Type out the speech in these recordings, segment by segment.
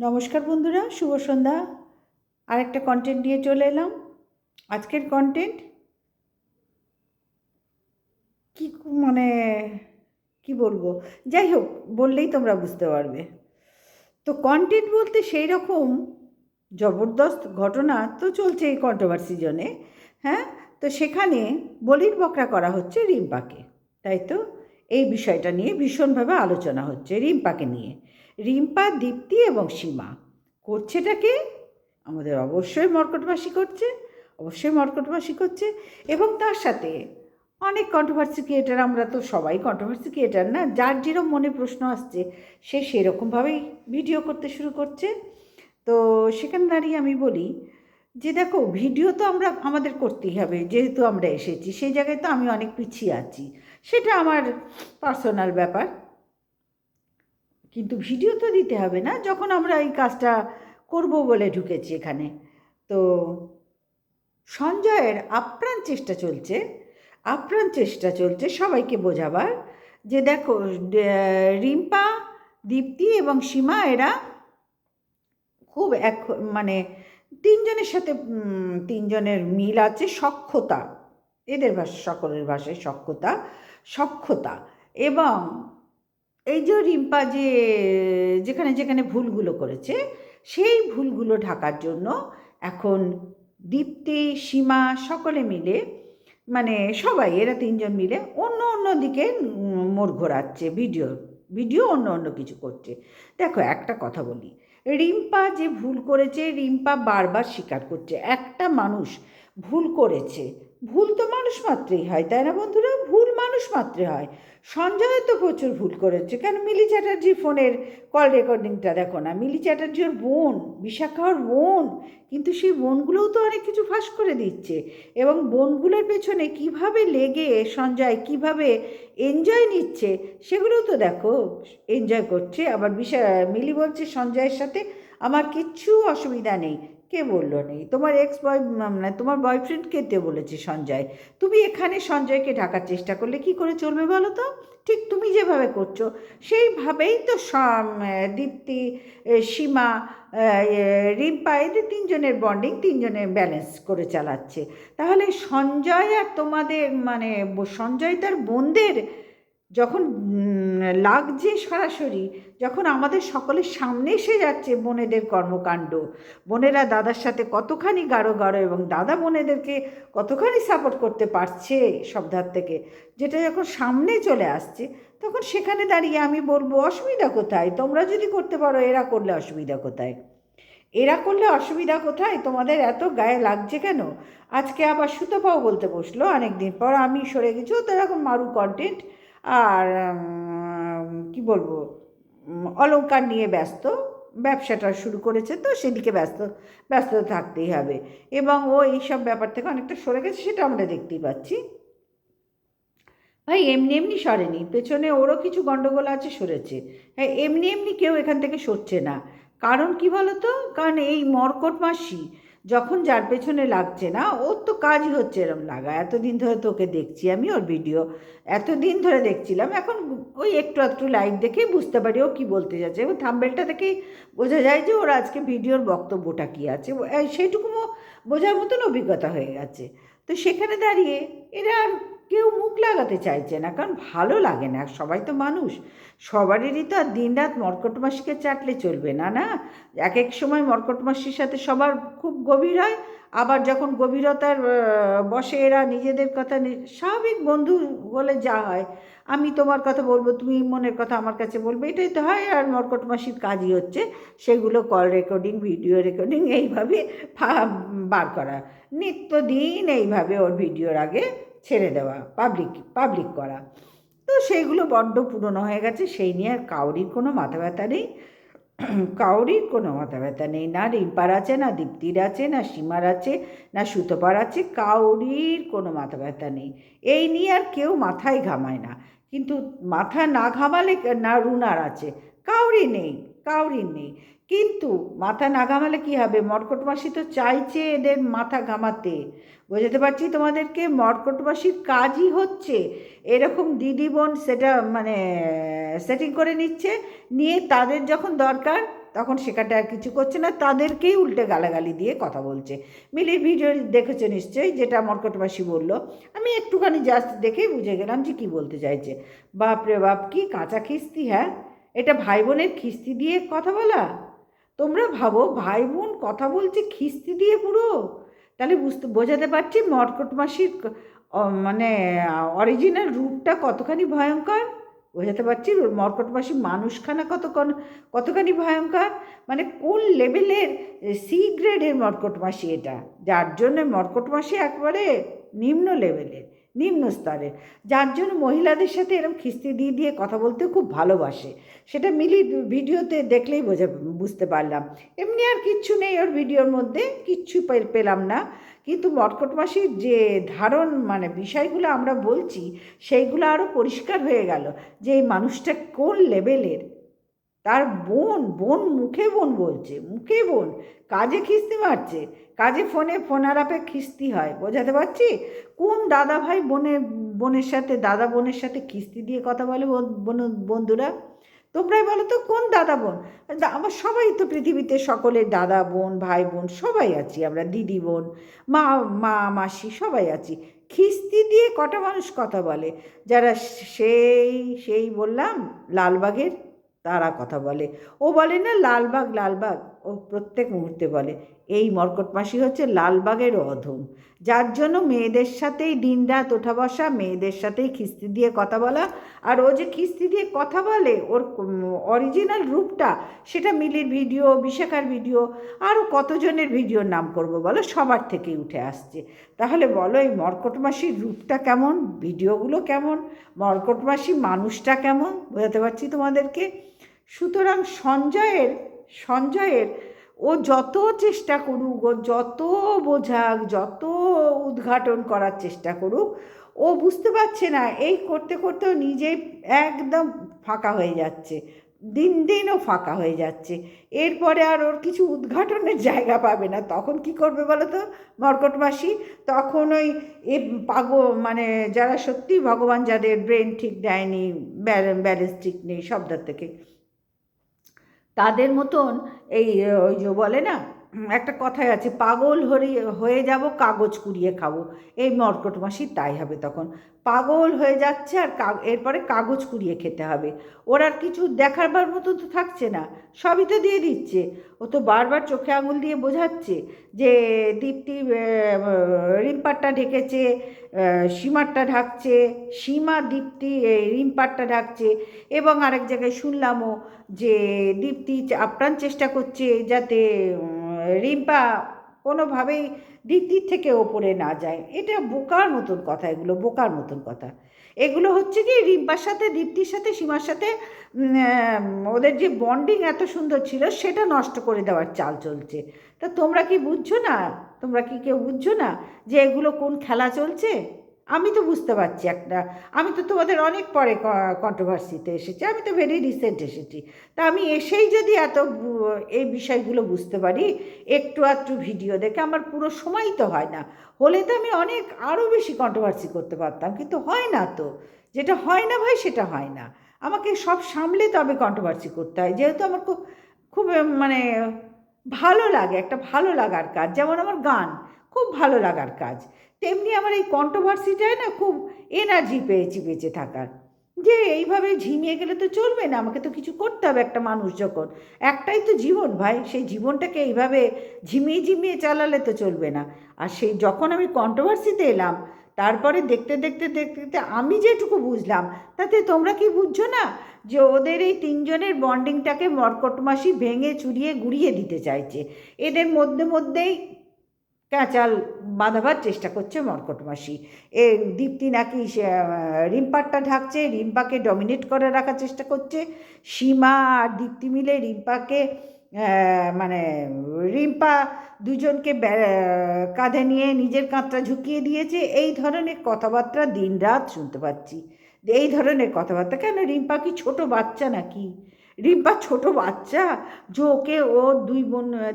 নমস্কার বন্ধুরা, শুভ সন্ধ্যা। আরেকটা কন্টেন্ট নিয়ে চলে এলাম। আজকের কন্টেন্ট কি মানে কি বলবো, যাই হোক, বললেই তোমরা বুঝতে পারবে। তো কন্টেন্ট বলতে সেই রকম জবরদস্ত ঘটনা তো চলছে এই কন্ট্রোভার্সি জোনে। হ্যাঁ, তো সেখানে বলির বকরা করা হচ্ছে রিম্পাকে, তাই তো? এই বিষয়টা নিয়ে ভীষণভাবে আলোচনা হচ্ছে রিম্পাকে নিয়ে। রিম্পা, দীপ্তি এবং সীমা করছেটাকে আমাদের অবশ্যই মর্কটবাসী করছে, অবশ্যই মর্কটবাসী করছে। এবং তার সাথে অনেক কন্ট্রোভার্সি ক্রিয়েটার, আমরা তো সবাই কন্ট্রোভার্সি ক্রিয়েটার না, যার যেরকম মনে প্রশ্ন আসছে সে সেরকমভাবেই ভিডিও করতে শুরু করছে। তো সেখানে দাঁড়িয়ে আমি বলি যে দেখো, ভিডিও তো আমাদের করতেই হবে, যেহেতু আমরা এসেছি সেই জায়গায়। তো আমি অনেক পিছিয়ে আছি, সেটা আমার পার্সোনাল ব্যাপার, কিন্তু ভিডিও তো দিতে হবে না যখন আমরা এই কাজটা করব বলে ঢুকেছি এখানে। তো সঞ্জয়ের আপ্রাণ চেষ্টা চলছে সবাইকে বোঝাবার যে দেখো, রিম্পা, দীপ্তি এবং সীমা এরা খুব এক, মানে তিনজনের সাথে তিনজনের মিল আছে, সখ্যতা, এদের সকলের ভাষায় সখ্যতা। এবং এই যে রিম্পা যে যেখানে যেখানে ভুলগুলো করেছে সেই ভুলগুলো ঢাকার জন্য এখন দীপ্তি, সীমা সকলে মিলে, মানে সবাই এরা তিনজন মিলে অন্য অন্য দিকে মোড় ঘোরাচ্ছে, ভিডিও অন্য অন্য কিছু করছে। দেখো, একটা কথা বলি, রিম্পা যে ভুল করেছে রিম্পা বারবার স্বীকার করছে। একটা মানুষ ভুল করেছে, ভুল তো মানুষ মাত্রই হয়, তাই না বন্ধুরা? ভুল মানুষ মাত্রই হয়। সঞ্জয় তো প্রচুর ভুল করেছে। কেন, মিলি চ্যাটার্জির ফোনের কল রেকর্ডিংটা দেখো না, মিলি চ্যাটার্জি ওর বোন, বিশাখা ওর বোন, কিন্তু সেই বোনগুলোও তো অনেক কিছু ফাঁস করে দিচ্ছে। এবং বোনগুলোর পেছনে কিভাবে লেগে সঞ্জয় কিভাবে এনজয় নিচ্ছে সেগুলোও তো দেখো, এনজয় করছে। আবার মিলি বলছে সঞ্জয়ের সাথে আমার কিচ্ছু অসুবিধা নেই। কে বললো নেই? তোমার মানে তোমার বয়ফ্রেন্ড কে বলেছে সঞ্জয়? তুমি এখানে সঞ্জয়কে ঢাকার চেষ্টা করলে কি করে চলবে বলো তো? ঠিক তুমি যেভাবে করছো সেইভাবেই তো দীপ্তি, সীমা, রিম্পা, এদের তিনজনের বন্ডিং, তিনজনের ব্যালেন্স করে চালাচ্ছে। তাহলে সঞ্জয় আর তোমাদের, মানে সঞ্জয় তার বোনদের যখন লাগছে সরাসরি, যখন আমাদের সকলের সামনে এসে যাচ্ছে বোনেদের কর্মকাণ্ড, বোনেরা দাদার সাথে কতখানি গাঢ় গাঢ় এবং দাদা বোনেদেরকে কতখানি সাপোর্ট করতে পারছে সব ধার থেকে, যেটা যখন সামনে চলে আসছে, তখন সেখানে দাঁড়িয়ে আমি বলবো অসুবিধা কোথায়? তোমরা যদি করতে পারো, এরা করলে অসুবিধা কোথায়? তোমাদের এত গায়ে লাগছে কেন? আজকে আবার সুতপাও বলতে বসলো অনেক দিন পর, আমি সরে গেছি, ও তো এরকম মারু কন্টেন্ট। আর কি বলবো, অলংকার নিয়ে ব্যস্ত, ব্যবসাটা শুরু করেছে তো সেদিকে ব্যস্ত থাকতেই হবে। এবং ও এইসব ব্যাপার থেকে অনেকটা সরে গেছে, সেটা আমরা দেখতেই পাচ্ছি। ভাই এমনি এমনি সরেনি, পেছনে ওরও কিছু গণ্ডগোল আছে, সরেছে। হ্যাঁ, এমনি এমনি কেউ এখান থেকে সরছে না। কারণ কি বলতো, কারণ এই মর্কট মাসি যখন যার পেছনে লাগছে না, ওর তো কাজই হচ্ছে এরম লাগা। এতদিন ধরে তোকে দেখছি আমি, ওর ভিডিও এতদিন ধরে দেখছিলাম, এখন ওই একটু একটু লাইভ দেখেই বুঝতে পারি ও কী বলতে যাচ্ছে, এবং থাম্বনেলটা থেকেই বোঝা যায় যে ওর আজকে ভিডিওর বক্তব্যটা কী আছে, সেইটুকু বোঝার মতন অভিজ্ঞতা হয়ে গেছে। তো সেখানে দাঁড়িয়ে এরা কেউ মুখ লাগাতে চাইছে না, কারণ ভালো লাগে না। সবাই তো মানুষ, সবারই তো আর দিনরাত মর্কট মাসিকে চাটলে চলবে না, না। এক এক সময় মর্কট মাসির সাথে সবার খুব গভীর হয়, আবার যখন গভীরতার বসে এরা নিজেদের কথা, স্বাভাবিক বন্ধু বলে যা হয়, আমি তোমার কথা বলবো, তুমি মনের কথা আমার কাছে বলবে, এটাই তো হয়। আর মর্কট মাসির কাজই হচ্ছে সেগুলো কল রেকর্ডিং, ভিডিও রেকর্ডিং এইভাবে বার করা, নিত্যদিন এইভাবে ওর ভিডিওর আগে ছেড়ে দেওয়া, পাবলিক করা। তো সেইগুলো বড্ড পুরনো হয়ে গেছে, সেই নিয়ে আর কাউরির কোনো মাথা ব্যথা নেই। না রিম্পার আছে, না দীপ্তির আছে, না সীমার আছে, না সুতপার আছে, কাউরির কোনো মাথা ব্যথা নেই। এই নিয়ে আর কেউ মাথায় ঘামায় না। কিন্তু মাথা না ঘামালে, না রুনার আছে, কাউরির নেই। কিন্তু মাথা না ঘামালে কী হবে? মর্কট মাসি তো চাইছে এদের মাথা ঘামাতে। বোঝাতে পারছি তোমাদেরকে, মর্কট মাসির কাজই হচ্ছে এরকম দিদি বোন সেটা, মানে সেটিং করে নিচ্ছে, নিয়ে তাদের যখন দরকার তখন সেখানটা আর কিছু করছে না, তাদেরকেই উল্টে গালাগালি দিয়ে কথা বলছে। মিলির ভিডিও দেখেছো নিশ্চয়ই, যেটা মর্কট মাসি বললো, আমি একটুখানি জাস্ট দেখেই বুঝে গেলাম যে কী বলতে চাইছে। বাপ রে বাপ, কি কাঁচা খিস্তি! হ্যাঁ, এটা ভাই বোনের খিস্তি দিয়ে কথা বলা? তোমরা ভাবো, ভাই বোন কথা বলছে খিস্তি দিয়ে পুরো। তাহলে বোঝাতে পারছি মর্কট মাসির মানে অরিজিনাল রূপটা কতখানি ভয়ঙ্কর। বোঝাতে পারছি মর্কট মাসি মানুষখানা কতখানি ভয়ঙ্কর, মানে কোন লেভেলের সি গ্রেডের মর্কট মাসি এটা, যার জন্য মর্কট মাসি একবারে নিম্ন লেভেলের, নিম্ন স্তরের, যার জন্য মহিলাদের সাথে এরকম খিস্তি দিয়ে দিয়ে কথা বলতে খুব ভালোবাসে। সেটা মিলি ভিডিওতে দেখলেই বুঝতে পারলাম। এমনি আর কিচ্ছু নেই ওর ভিডিওর মধ্যে, কিচ্ছু পেলাম না। কিন্তু মর্কট মাসির যে ধারণ, মানে বিষয়গুলো আমরা বলছি, সেইগুলো আরও পরিষ্কার হয়ে গেল যে এই মানুষটা কোন লেভেলের। তার বোন মুখে বোন বলছে, মুখে বোন, কাজে খিস্তি মারছে, কাজে ফোন আলাপে খিস্তি হয়। বোঝাতে পারছি কোন দাদা ভাই বোনের সাথে, দাদা বোনের সাথে খিস্তি দিয়ে কথা বলে বন্ধুরা? তোমরাই বলো তো, কোন দাদা বোন? আমার সবাই তো পৃথিবীতে সকলের দাদা বোন, ভাই বোন সবাই আছি আমরা, দিদি বোন, মা মাসি সবাই আছি। খিস্তি দিয়ে কটা মানুষ কথা বলে? যারা সেই বললাম লালবাগের, তারা কথা বলে। ও বলে না লালবাগ, ও প্রত্যেক মুহূর্তে বলে। এই মর্কট মাসি হচ্ছে লালবাগের অধম, যার জন্য মেয়েদের সাথেই দিনরাত ওঠা বসা, মেয়েদের সাথেই খিস্তি দিয়ে কথা বলা। আর ও যে খিস্তি দিয়ে কথা বলে, ওর অরিজিনাল রূপটা, সেটা মিলির ভিডিও, বিশাখার ভিডিও, আরও কতজনের ভিডিওর নাম করব বলো, সবার থেকেই উঠে আসছে। তাহলে বলো এই মর্কট মাসির রূপটা কেমন, ভিডিওগুলো কেমন, মর্কট মাসি মানুষটা কেমন? বোঝাতে পারছি তোমাদেরকে। সুতরাং সঞ্জয়ের ও যত চেষ্টা করুক, ও যত বোঝাক, যত উদ্ঘাটন করার চেষ্টা করুক, ও বুঝতে পারছে না। এই করতে করতে ও নিজেই একদম ফাঁকা হয়ে যাচ্ছে, দিন ও ফাঁকা হয়ে যাচ্ছে। এরপরে আর ওর কিছু উদ্ঘাটনের জায়গা পাবে না। তখন কি করবে বলো তো মর্কট মাসি? তখন ওই মানে যারা সত্যি ভগবান, যাদের ব্রেন ঠিক দেয়নি, ব্যালেন্স ঠিক নেই সব দিক থেকে, তাদের মতন এই ওই যে বলে না, একটা কথাই আছে, পাগল হয়ে যাব কাগজ কুড়িয়ে খাবো। এই মর্কট মাসি তাই হবে তখন, পাগল হয়ে যাচ্ছে আর এরপরে কাগজ কুড়িয়ে খেতে হবে। ওর আর কিছু দেখাবার মতো তো থাকছে না, সবই তো দিয়ে দিচ্ছে। ও তো বারবার চোখে আঙুল দিয়ে বোঝাচ্ছে যে দীপ্তি রিম্পারটা ঢেকেছে, সীমারটা ঢাকছে, সীমা দীপ্তি রিম্পারটা ঢাকছে। এবং আরেক জায়গায় শুনলামও যে দীপ্তি আপ্রাণ চেষ্টা করছে যাতে রিম্পা কোনোভাবেই দীপ্তির থেকে ওপরে না যায়। এটা বোকার মতন কথা, এগুলো বোকার মতন কথা। এগুলো হচ্ছে কি, রিম্পার সাথে, দীপ্তির সাথে, সীমার সাথে ওদের যে বন্ডিং এত সুন্দর ছিল, সেটা নষ্ট করে দেওয়ার চাল চলছে। তা তোমরা কি বুঝছো না? তোমরা কি কেউ বুঝছো না যে এগুলো কোন খেলা চলছে? আমি তো বুঝতে পারছি একটা, আমি তো তোমাদের অনেক পরে কন্ট্রোভার্সিতে এসেছি, আমি তো ভেরি রিসেন্ট এসেছি। তা আমি এসেই যদি এত এই বিষয়গুলো বুঝতে পারি একটু আধটু ভিডিও দেখে, আমার পুরো সময় তো হয় না। হলে তো আমি অনেক আরও বেশি কন্ট্রোভার্সি করতে পারতাম, কিন্তু হয় না তো। যেটা হয় না ভাই, সেটা হয় না। আমাকে সব সামলে তবে কন্ট্রোভার্সি করতে হয়, যেহেতু আমার খুব খুব মানে ভালো লাগে, একটা ভালো লাগার কাজ। যেমন আমার গান খুব ভালো লাগার কাজ, তেমনি আমার এই কন্ট্রোভার্সিটায় না খুব এনার্জি পেয়েছি বেঁচে থাকার। যে এইভাবে ঝিমিয়ে গেলে তো চলবে না, আমাকে তো কিছু করতে হবে। একটা মানুষ যখন, একটাই তো জীবন ভাই, সেই জীবনটাকে এইভাবে ঝিমিয়ে চালালে তো চলবে না। আর সেই যখন আমি কন্ট্রোভার্সিতে এলাম, তারপরে দেখতে দেখতে দেখতে দেখতে আমি যেটুকু বুঝলাম, তাতে তোমরা কি বুঝছো না যে ওদের এই তিনজনের বন্ডিংটাকে মর্কট মাসি ভেঙে চুরিয়ে গুড়িয়ে দিতে চাইছে। এদের মধ্যেই ক্যাচাল বাঁধাবার চেষ্টা করছে মর্কট মাসি। এ দীপ্তি নাকি রিম্পারটা ঢাকছে, রিম্পাকে ডমিনেট করে রাখার চেষ্টা করছে। সীমা আর দীপ্তি মিলে রিম্পাকে মানে রিম্পা দুজনকে কাঁধে নিয়ে নিজের কাঁধটা ঝুঁকিয়ে দিয়েছে। এই ধরনের কথাবার্তা দিনরাত শুনতে পাচ্ছি। এই ধরনের কথাবার্তা কেন? রিম্পা কি ছোট বাচ্চা নাকি? রিম্পা ছোট বাচ্চা যে ওকে ও দুই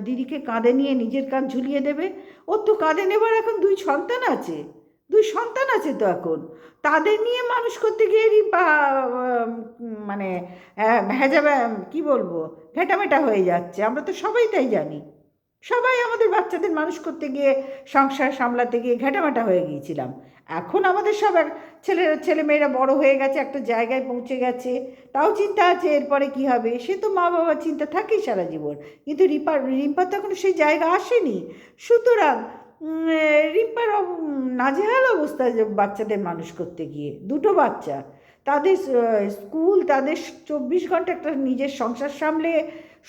দিদিকে কাঁধে নিয়ে নিজের কাঁধ ঝুলিয়ে দেবে? ওর তো কাঁধে নেবার এখন দুই সন্তান আছে। দুই সন্তান আছে তো এখন, তাদের নিয়ে মানুষ করতে গিয়ে রিম্পা মানে হ্যাজাবে কি বলবো, ঘেটামেটা হয়ে যাচ্ছে। আমরা তো সবাই তাই জানি, সবাই আমাদের বাচ্চাদের মানুষ করতে গিয়ে, সংসার সামলাতে গিয়ে ঘেটামেটা হয়ে গিয়েছিলাম। এখন আমাদের সবার ছেলেমেয়েরা বড় হয়ে গেছে, একটা জায়গায় পৌঁছে গেছে, তাও চিন্তা আছে এরপরে কি হবে। সে তো মা বাবার চিন্তা থাকেই সারা জীবন, কিন্তু রিম্পার তো এখনো সেই জায়গা আসেনি। সুতরাং রিম্পার নাজেহাল অবস্থা যে বাচ্চাদের মানুষ করতে গিয়ে, দুটো বাচ্চা, তাদের স্কুল, তাদের 24 ঘন্টা একটা নিজের সংসার সামলে,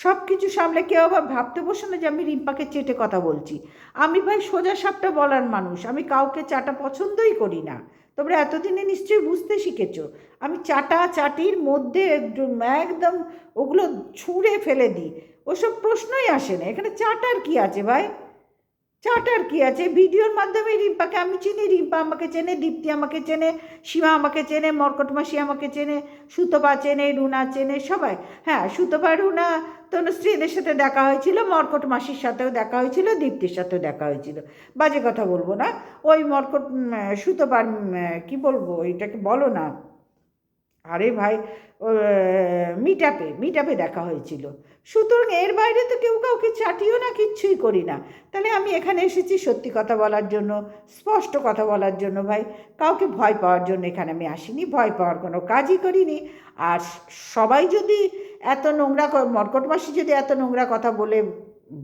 সব কিছু সামলে। কেউ আবার ভাবতে বসে না যে আমি রিম্পাকে চেটে কথা বলছি। আমি ভাই সোজা সাপটা বলার মানুষ, আমি কাউকে চাটা পছন্দই করি না। তোমরা এতদিনে নিশ্চয়ই বুঝতে শিখেছো, আমি চাটা চাটির মধ্যে একদম ওগুলো ছুঁড়ে ফেলে দিই, ওসব প্রশ্নই আসে না। এখানে চাটার কি আছে ভাই, চাটার কি আছে? ভিডিওর মাধ্যমে রিম্পাকে আমি চিনি, রিম্পা আমাকে চেনে, দীপ্তি আমাকে চেনে, সীমা আমাকে চেনে, মর্কট মাসি আমাকে চেনে, সুতপা চেনে, রুনা চেনে, সবাই। হ্যাঁ, সুতপা, রুনা, তনুশ্রী এদের সাথে দেখা হয়েছিল, মর্কট মাসির সাথেও দেখা হয়েছিল, দীপ্তির সাথেও দেখা হয়েছিল। বাজে কথা বলবো না। ওই মর্কট সুতপার কি বলবো, এটাকে বলো না, আরে ভাই, মিট আপে দেখা হয়েছিল। সুতরাং এর বাইরে তো কেউ কাউকে চাটিও না, কিচ্ছুই করি না। তাহলে আমি এখানে এসেছি সত্যি কথা বলার জন্য, স্পষ্ট কথা বলার জন্য ভাই। কাউকে ভয় পাওয়ার জন্য এখানে আমি আসিনি, ভয় পাওয়ার কোনো কাজই করিনি। আর সবাই যদি এত নোংরা, মর্কট মাসি যদি এত নোংরা কথা বলে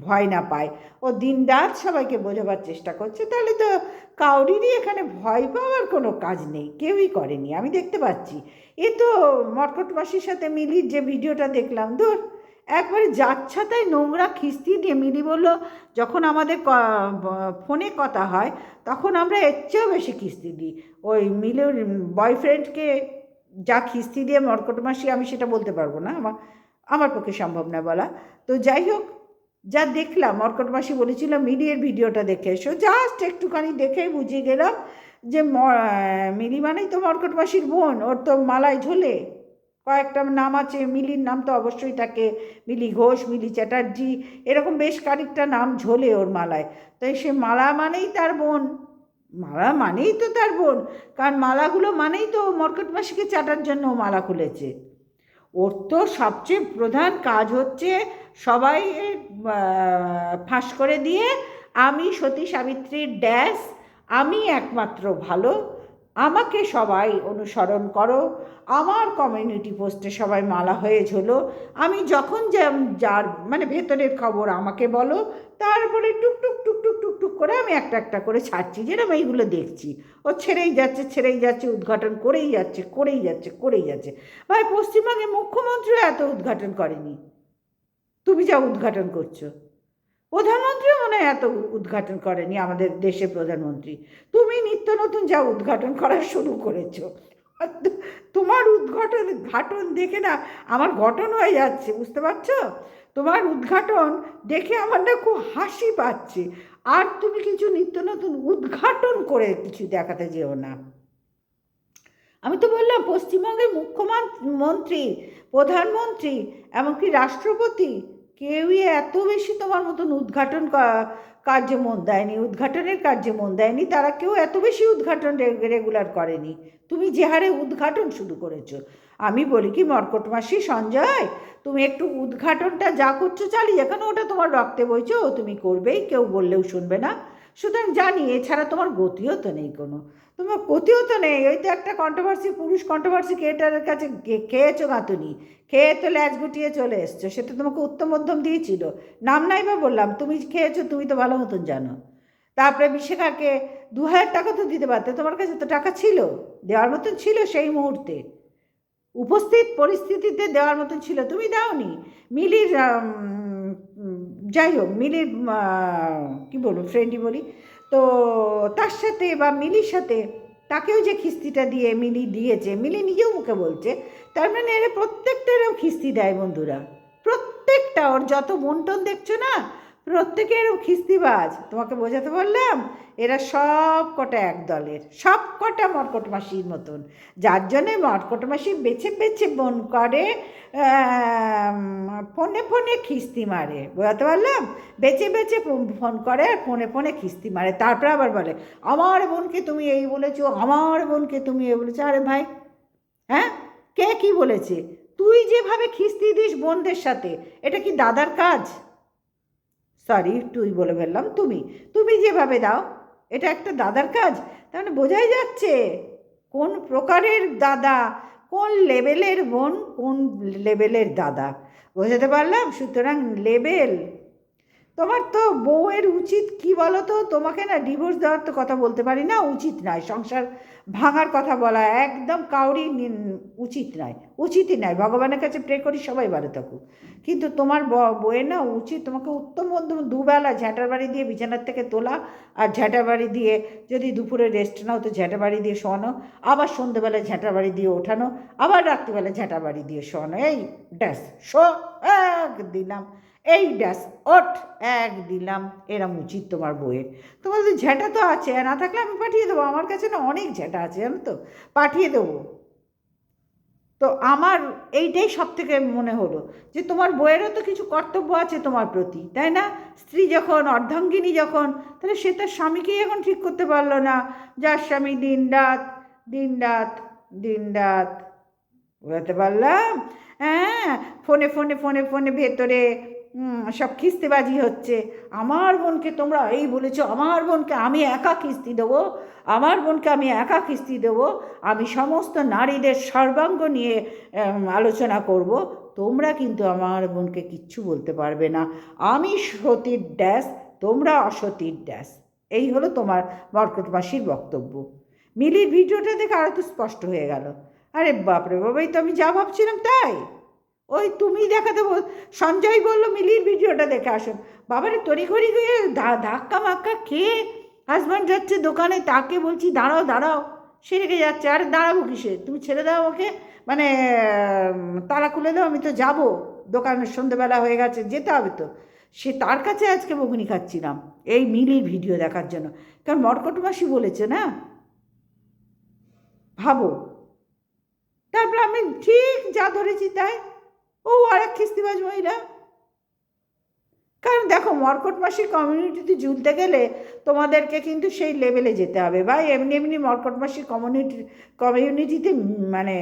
ভয় না পায়, ও দিনরাত সবাইকে বোঝাবার চেষ্টা করছে, তাহলে তো কাউরিরই এখানে ভয় পাওয়ার কোনো কাজ নেই, কেউই করেনি, আমি দেখতে পাচ্ছি। এ তো মর্কট মাসির সাথে মিলির যে ভিডিওটা দেখলাম, ধর একবারে যাচ্ছাতাই নোংরা খিস্তি দিয়ে। মিলি বলল যখন আমাদের ফোনে কথা হয় তখন আমরা এর চেয়েও বেশি খিস্তি দিই। ওই মিলির বয়ফ্রেন্ডকে যা খিস্তি দিয়ে মর্কট মাসি, আমি সেটা বলতে পারবো না, আমার পক্ষে সম্ভব না বলা। তো যাই হোক, যা দেখলাম, মর্কট মাসি বলেছিল মিলির ভিডিওটা দেখে এসো, জাস্ট একটুখানি দেখেই বুঝিয়ে গেলাম যে মিলি মানেই তো মর্কট মাসির বোন, ওর তো মালায় ঝোলে কয়েকটা নাম আছে, মিলির নাম তো অবশ্যই থাকে, মিলি ঘোষ, মিলি চ্যাটার্জি, এরকম বেশ খানিকটা নাম ঝোলে ওর মালায়। তাই সে মালা মানেই তার বোন, মালা মানেই তো তার বোন, কারণ মালাগুলো মানেই তো মর্কট মাসিকে চাটার জন্য ও মালা খুলেছে। ওর তো সবচেয়ে প্রধান কাজ হচ্ছে সবাই ফাঁস করে দিয়ে আমি সতী সাবিত্রীর ড্যাশ, আমি একমাত্র ভালো, আমাকে সবাই অনুসরণ করো, আমার কমিউনিটি পোস্টে সবাই মালা হয়ে ঝোলো, আমি যখন যার মানে ভেতরের খবর আমাকে বলো, তারপরে টুকটুক টুকটুক টুকটুক করে আমি একটা একটা করে ছাড়ছি, যেরকম এইগুলো দেখছি। ও ছেড়েই যাচ্ছে, উদ্ঘাটন করেই যাচ্ছে। ভাই, পশ্চিমবঙ্গে মুখ্যমন্ত্রীও এত উদ্ঘাটন করেনি, তুমি যা উদ্ঘাটন করছো। প্রধানমন্ত্রীও মনে হয় এত উদ্ঘাটন করেনি, আমাদের দেশের প্রধানমন্ত্রী। তুমি নিত্য নতুন যা উদ্ঘাটন করা শুরু করেছো, তোমার ঘাটন দেখে না আমার ঘটন হয়ে যাচ্ছে, বুঝতে পারছো? তোমার উদ্ঘাটন দেখে আমার না খুব হাসি পাচ্ছে। আর তুমি কিছু নিত্য নতুন উদ্ঘাটন করে কিছু দেখাতে যেও না। আমি তো বললাম পশ্চিমবঙ্গের মুখ্যমন্ত্রী, প্রধানমন্ত্রী, এমনকি রাষ্ট্রপতি, কেউই এত বেশি তোমার মতন কার্যে মন দেয়নি, উদ্ঘাটনের কার্যে মন দেয়নি। তারা কেউ এত বেশি উদ্ঘাটন রেগুলার করেনি, তুমি যে হারে উদ্ঘাটন শুরু করেছো। আমি বলি কি, মর্কট মাসি, সঞ্জয়, তুমি একটু উদ্ঘাটনটা যা করছো চালিয়ে, এখন ওটা তোমার রক্তে বইছো, তুমি করবেই, কেউ বললেও শুনবে না। সুতরাং জানি এছাড়া তোমার গতিও তো নেই কোনো, তোমার গতিও তো নেই। ওই তো একটা কন্ট্রোভার্সি, পুরুষ কন্ট্রোভার্সি ক্রিয়েটারের কাছে খেয়েছো গাঁতুনি, খেয়ে তো ল্যাজ গুটিয়ে চলে এসছো। সে তো তোমাকে উত্তম মধ্যম দিয়েছিল, নাম নাই বা বললাম, তুমি খেয়েছো, তুমি তো ভালো মতন জানো। তারপরে বিশাখাকে 2000 টাকা তো দিতে পারতে, তোমার কাছে তো টাকা ছিল, দেওয়ার মতন ছিল, সেই মুহূর্তে উপস্থিত পরিস্থিতিতে দেওয়ার মতন ছিল, তুমি দাওনি। মিলির যাই হোক, মিলির কী বলবো, ফ্রেন্ডই বলি তো, তার সাথে বা মিলির সাথে তাকেও যে খিস্তিটা দিয়ে মিলি দিয়েছে, মিলি নিজেও মুখে বলছে, তার মানে এরা প্রত্যেকটারও খিস্তি দেয় বন্ধুরা, প্রত্যেকটা। ওর যত বন্টন দেখছো না, প্রত্যেকে এরকম খিস্তিবাজ, তোমাকে বোঝাতে বললাম। এরা সব কটা এক দলের, সব কটা মর্কট মাসির মতন, যার জন্যে মর্কট মাসি বেছে বেছে ফোন করে, ফোনে ফোনে খিস্তি মারে, বোঝাতে পারলাম? বেছে বেছে ফোন করে আর ফোনে ফোনে খিস্তি মারে, তারপরে আবার বলে আমার বোনকে তুমি এই বলেছো, আমার বোনকে তুমি এই বলেছো। আরে ভাই, হ্যাঁ, কে কি বলেছে? তুই যেভাবে খিস্তি দিস বোনদের সাথে, এটা কি দাদার কাজ? সরি, তুই বলে ফেললাম, তুমি তুমি যেভাবে দাও, এটা একটা দাদার কাজ? তাহলে বোঝাই যাচ্ছে কোন প্রকারের দাদা, কোন লেভেলের বোন, কোন লেভেলের দাদা, বোঝাতে পারলাম? সুতরাং লেভেল, তোমার তো বউয়ের উচিত কি বলো তো, তোমাকে না ডিভোর্স দেওয়ার তো কথা বলতে পারি না, উচিত নয়, সংসার ভাঙার কথা বলা একদম কাউরি উচিত নয়, উচিতই নয়। ভগবানের কাছে প্রে করি সবাই ভালো থাকুক, কিন্তু তোমার বউয়ের না উচিত তোমাকে উত্তম মধ্যম দুবেলা ঝ্যাঁটার বাড়ি দিয়ে বিছানার থেকে তোলা, আর ঝ্যাঁটার বাড়ি দিয়ে যদি দুপুরে রেস্ট নাও তো ঝ্যাঁটার বাড়ি দিয়ে শোয়ানো, আবার সন্ধ্যেবেলায় ঝ্যাঁটার বাড়ি দিয়ে ওঠানো, আবার রাত্রিবেলা ঝ্যাঁটার বাড়ি দিয়ে শোয়ানো, এই ড্যাস শো, এক দিলাম, এই ড্যাস ওঠ, এক দিলাম। এরম উচিত তোমার বইয়ের। তোমার তো ঝ্যাঁটা তো আছে, না থাকলে আমি পাঠিয়ে দেবো, আমার কাছে না অনেক ঝ্যাঁটা আছে জানো তো, পাঠিয়ে দেবো। তো আমার এইটাই সব থেকে মনে হলো যে তোমার বইয়েরও তো কিছু কর্তব্য আছে তোমার প্রতি, তাই না? স্ত্রী যখন, অর্ধাঙ্গিনী যখন, তাহলে সে তার স্বামীকেই এখন ঠিক করতে পারলো না, যার স্বামী দিন রাত দিন রাত দিন রাত, বুঝতে পারলাম? হ্যাঁ, ফোনে ফোনে ফোনে ফোনে ভেতরে সব খিস্তিবাজি হচ্ছে। আমার বোনকে তোমরা এই বলেছো, আমার বোনকে আমি একা কিস্তি দেবো, আমার বোনকে আমি একা কিস্তি দেবো, আমি সমস্ত নারীদের সর্বাঙ্গ নিয়ে আলোচনা করব, তোমরা কিন্তু আমার বোনকে কিচ্ছু বলতে পারবে না, আমি সতীর ড্যাস, তোমরা অসতীর ড্যাস। এই হলো তোমার মর্কট মাসির বক্তব্য। মিলির ভিডিওটা দেখে আরও তো স্পষ্ট হয়ে গেল। আরে বাপরে বাবাই, তো আমি যা ভাবছিলাম তাই। ওই তুমি দেখাতে সঞ্জয় বললো মিলির ভিডিওটা দেখে আসুন, বাবারে তড়িঘড়ি গিয়ে ধাক্কা মাক্কা খেয়ে হাজব্যান্ড যাচ্ছে দোকানে, তাকে বলছি দাঁড়াও দাঁড়াও, সে রেখে যাচ্ছে। আরে দাঁড়াবো কিসে, তুমি ছেড়ে দাও আমাকে, মানে তালা খুলে দাও, আমি তো যাবো দোকানের, সন্ধ্যেবেলা হয়ে গেছে, যেতে হবে তো। সে তার কাছে আজকে বকুনি খাচ্ছিলাম এই মিলির ভিডিও দেখার জন্য, কারণ মর্কট মাসি বলেছে না, ভাবো। তারপর আমি ঠিক যা ধরেছি তাই, ও আরেক খিস্তিবাজ মহিলা। কারণ দেখো, মর্কট মাসির কমিউনিটিতে ঝুলতে গেলে তোমাদেরকে কিন্তু সেই লেভেলে যেতে হবে, বা এমনি এমনি মর্কট মাসির কমিউনিটিতে মানে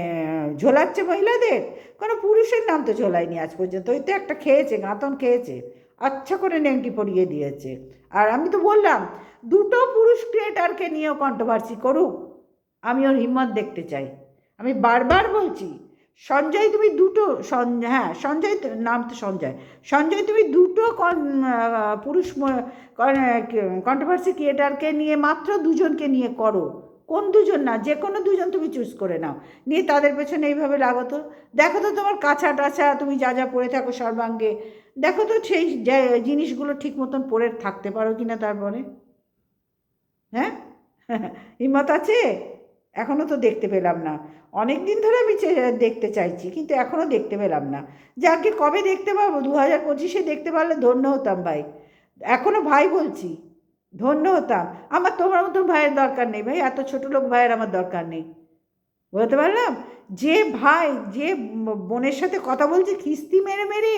ঝোলাচ্ছে মহিলাদের, কোনো পুরুষের নাম তো ঝোলায়নি আজ পর্যন্ত। ওই তো একটা খেয়েছে, গাঁতন খেয়েছে, আচ্ছা করে নেংটি পরিয়ে দিয়েছে। আর আমি তো বললাম দুটো পুরুষ ক্রিয়েটারকে নিয়েও কন্ট্রোভার্সি করুক, আমি ওর হিম্মত দেখতে চাই। আমি বারবার বলছি, সঞ্জয় তুমি দুটো, হ্যাঁ সঞ্জয় নাম তো সঞ্জয়, সঞ্জয় তুমি দুটো পুরুষ কন্ট্রোভার্সি ক্রিয়েটারকে নিয়ে, মাত্র দুজনকে নিয়ে করো, কোন দুজন না, যে কোনো দুজন তুমি চুজ করে নাও, নিয়ে তাদের পেছনে এইভাবে লাগতো। দেখো তো তোমার কাছা টাছা তুমি যা যা পরে থাকো সর্বাঙ্গে, দেখো তো সেই জিনিসগুলো ঠিক মতন পরে থাকতে পারো কিনা, তারপরে হ্যাঁ হিম্মত আছে? এখনও তো দেখতে পেলাম না, অনেক দিন ধরে আমি দেখতে চাইছি, কিন্তু এখনও দেখতে পেলাম না। যাকে কবে দেখতে পাবো, 2025-এ দেখতে পারলে ধন্য হতাম ভাই, এখনও ভাই বলছি, ধন্য হতাম। আমার তোমার মতন ভাইয়ের দরকার নেই ভাই, এত ছোটো লোক ভাইয়ের আমার দরকার নেই, বলতে পারলাম? যে ভাই, যে বোনের সাথে কথা বলছে খিস্তি মেরে মেরে,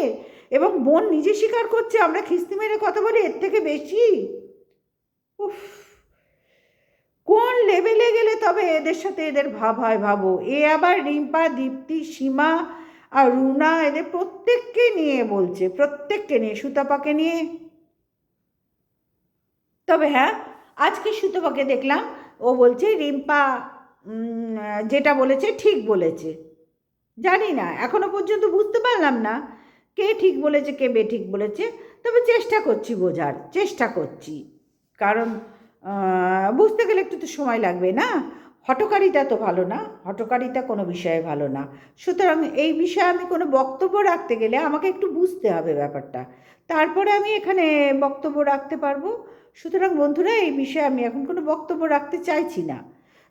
এবং বোন নিজে স্বীকার করছে আমরা খিস্তি মেরে কথা বলি, এর থেকে বেশি? উফ, কোন লেভেলে গেলে তবে এদের সাথে এদের ভাব হয় ভাবো। এ আবার রিম্পা, দীপ্তি, সীমা আর রুনা, এদের প্রত্যেককে নিয়ে বলছে, প্রত্যেককে নিয়ে, সুতপাকে নিয়ে। তবে হ্যাঁ, আজকে সুতপাকে দেখলাম ও বলছে রিম্পা যেটা বলেছে ঠিক বলেছে। জানি না, এখনো পর্যন্ত বুঝতে পারলাম না কে ঠিক বলেছে কে বেঠিক বলেছে, তবে চেষ্টা করছি বোঝার, চেষ্টা করছি। কারণ বুঝতে গেলে একটু তো সময় লাগবে না, হঠকারিতা তো ভালো না, হঠকারিতা কোনো বিষয়ে ভালো না। সুতরাং এই বিষয়ে আমি কোনো বক্তব্য রাখতে গেলে আমাকে একটু বুঝতে হবে ব্যাপারটা, তারপরে আমি এখানে বক্তব্য রাখতে পারবো। সুতরাং বন্ধুরা, এই বিষয়ে আমি এখন কোনো বক্তব্য রাখতে চাইছি না,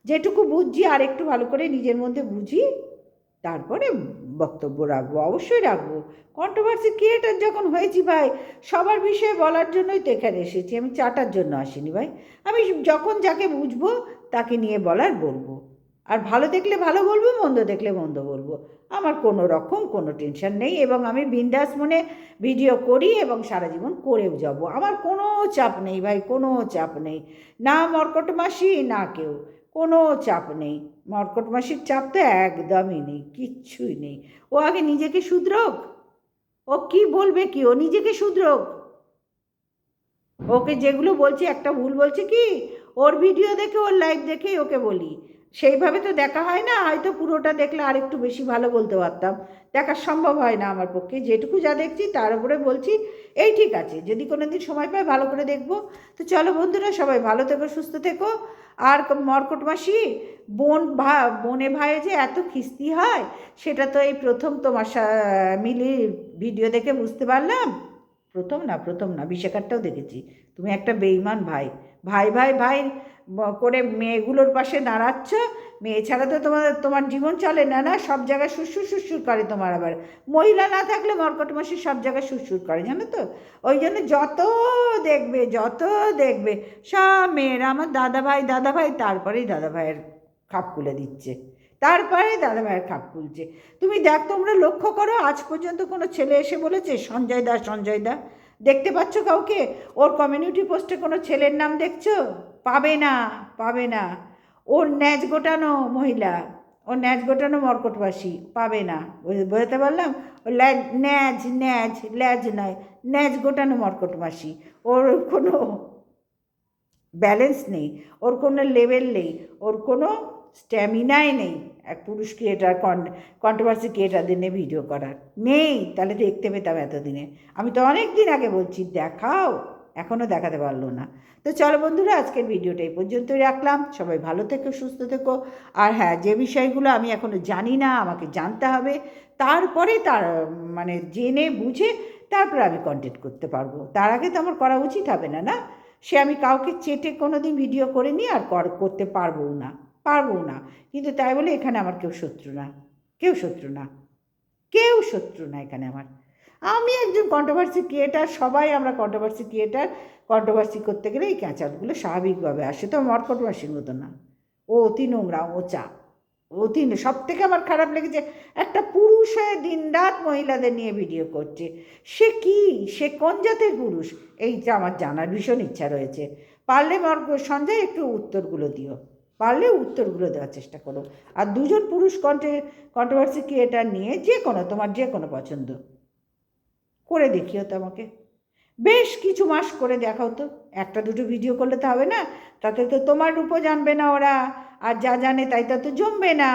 যেটুকু বুঝছি আর একটু ভালো করে নিজের মধ্যে বুঝি, তারপরে বক্তব্য রাখবো, অবশ্যই রাখবো। কন্ট্রোভার্সি ক্রিয়েটার যখন হয়েছি ভাই, সবার বিষয়ে বলার জন্যই তো এখানে এসেছি, আমি চাটার জন্য আসিনি ভাই। আমি যখন যাকে বুঝবো তাকে নিয়ে বলার বলবো, আর ভালো দেখলে ভালো বলবো, মন্দ দেখলে মন্দ বলবো। আমার কোনো রকম কোনো টেনশন নেই, এবং আমি বিন্দাস মনে ভিডিও করি এবং সারা জীবন করেও যাব। আমার কোনো চাপ নেই ভাই, কোনো চাপ নেই, না মর্কট মাসি না কেউ, কোনো চাপ নেই। মর্কট মাসির চাপ তো একদমই নেই, কিচ্ছুই নেই। ও আগে নিজেকে শুধরোক, ও কি বলবে কি, ও নিজেকে শুধরোক। ওকে যেগুলো বলছি, একটা ভুল বলছে কি, ওর ভিডিও দেখে ওর লাইভ দেখেই ওকে বলি, সেইভাবে তো দেখা হয় না। হয়তো পুরোটা দেখলে আর একটু বেশি ভালো বলতে পারতাম, দেখা সম্ভব হয় না আমার পক্ষে। যেটুকু যা দেখছি তার উপরে বলছি, এই ঠিক আছে, যদি কোনো দিন সময় পাই ভালো করে দেখবো। তো চলো বন্ধুরা, সবাই ভালো থেকো, সুস্থ থেকো। আর মর্কট মাসি, বোনে ভাইয়ে যে এত খিস্তি হয়, সেটা তো এই প্রথম তোমার মিলির ভিডিও দেখে বুঝতে পারলাম। প্রথম না, বিশাখারটাও দেখেছি। তুমি একটা বেইমান ভাই, ভাই ভাই ভাই করে মেয়েগুলোর পাশে দাঁড়াচ্ছ। মেয়ে ছাড়া তো তোমার জীবন চলে না, না সব জায়গায় সুরসুর সুরসুর করে তোমার। আবার মহিলা না থাকলে মর্কট মাসি সব জায়গায় সুরসুর করে, জানো তো। ওই জন্য যত দেখবে সব মেয়েরা আমার দাদা ভাই, তারপরেই দাদা ভাইয়ের খাপ খুলে দিচ্ছে, তারপরে দাদা ভাইয়ের খাপ খুলছে। তুমি তোমরা লক্ষ্য করো, আজ পর্যন্ত কোনো ছেলে এসে বলেছে সঞ্জয় দা? দেখতে পাচ্ছ কাউকে? ওর কমিউনিটি পোস্টে কোনো ছেলের নাম দেখছো? পাবে না। ওর ন্যাজ গোটানো মহিলা, ওর ন্যাজ গোটানো মর্কটবাসী, পাবে না। বোঝাতে পারলাম? ও ল্যাজ নয়, ন্যাজ গোটানো মর্কটবাসী। ওর কোনো ব্যালেন্স নেই, ওর কোনো লেভেল নেই, ওর কোনো স্ট্যামিনাই নেই এক পুরুষ ক্রিয়েটার, কন্ট্রোভার্সি ক্রিয়েটারদের নিয়ে ভিডিও করার নেই। তাহলে দেখতে পেতাম এতদিনে। আমি তো অনেক দিন আগে বলছি দেখাও, এখনও দেখাতে পারলো না। তো চলো বন্ধুরা, আজকের ভিডিওটা এই পর্যন্তই রাখলাম। সবাই ভালো থেকো, সুস্থ থেকো। আর হ্যাঁ, যে বিষয়গুলো আমি এখনও জানি না, আমাকে জানতে হবে, তারপরে মানে জেনে বুঝে তারপর আমি কন্টেন্ট করতে পারবো। তার আগে তো আমার করা উচিত হবে না, না? সে আমি কাউকে চেটে কোনো দিন ভিডিও করে নিই আর করতে পারবো না। কিন্তু তাই বলে এখানে আমার কেউ শত্রু না এখানে আমার। আমি একজন কন্ট্রোভার্সি ক্রিয়েটার, সবাই আমরা কন্ট্রোভার্সি ক্রিয়েটার। কন্ট্রোভার্সি করতে গেলে এই ক্যাঁচালগুলো স্বাভাবিকভাবে আসে, তো মর্কট মাসির মতো না। ও অতি নোংরা, সব থেকে আমার খারাপ লেগেছে, একটা পুরুষ হয়ে দিনরাত মহিলাদের নিয়ে ভিডিও করছে। সে কোন জাতের পুরুষ, এইটা আমার জানার ভীষণ ইচ্ছা রয়েছে। পারলে সঞ্জয় একটু উত্তরগুলো দিও, পারলে উত্তরগুলো দেওয়ার চেষ্টা করো। আর দুজন পুরুষ কন্ট্রোভার্সি ক্রিয়েটার নিয়ে তোমার যে কোনো পছন্দ করে দেখিও তো আমাকে, বেশ কিছু মাস করে দেখাও তো। একটা দুটো ভিডিও করলে তো হবে না, তাতে তো তোমার রূপও জানবে না ওরা, আর যা জানে তাই তো জমবে না।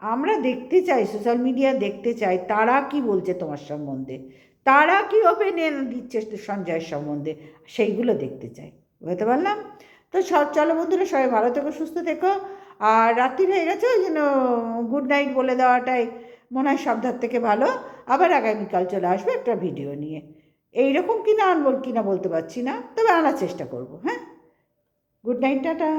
আমরা দেখতে চাই, সোশ্যাল মিডিয়া দেখতে চাই তারা কি বলছে তোমার সম্বন্ধে, তারা কি ওপিনিয়ন দিচ্ছে সঞ্জয়ের সম্বন্ধে, সেইগুলো দেখতে চাই। বুঝতে পারলাম? তো চলো বন্ধুরা, সবাই ভালো থেকো, সুস্থ থেকো। আর রাত্রি হয়ে গেছে, ওই জন্য গুড নাইট বলে দেওয়াটাই মনে হয় সব ধার থেকে ভালো। আবার আগামীকাল চলে আসবে একটা ভিডিও নিয়ে। এইরকম কিনা আনবো কিনা বলতে পারছি না, তবে আনার চেষ্টা করব। হ্যাঁ, গুড নাইট, টাটা।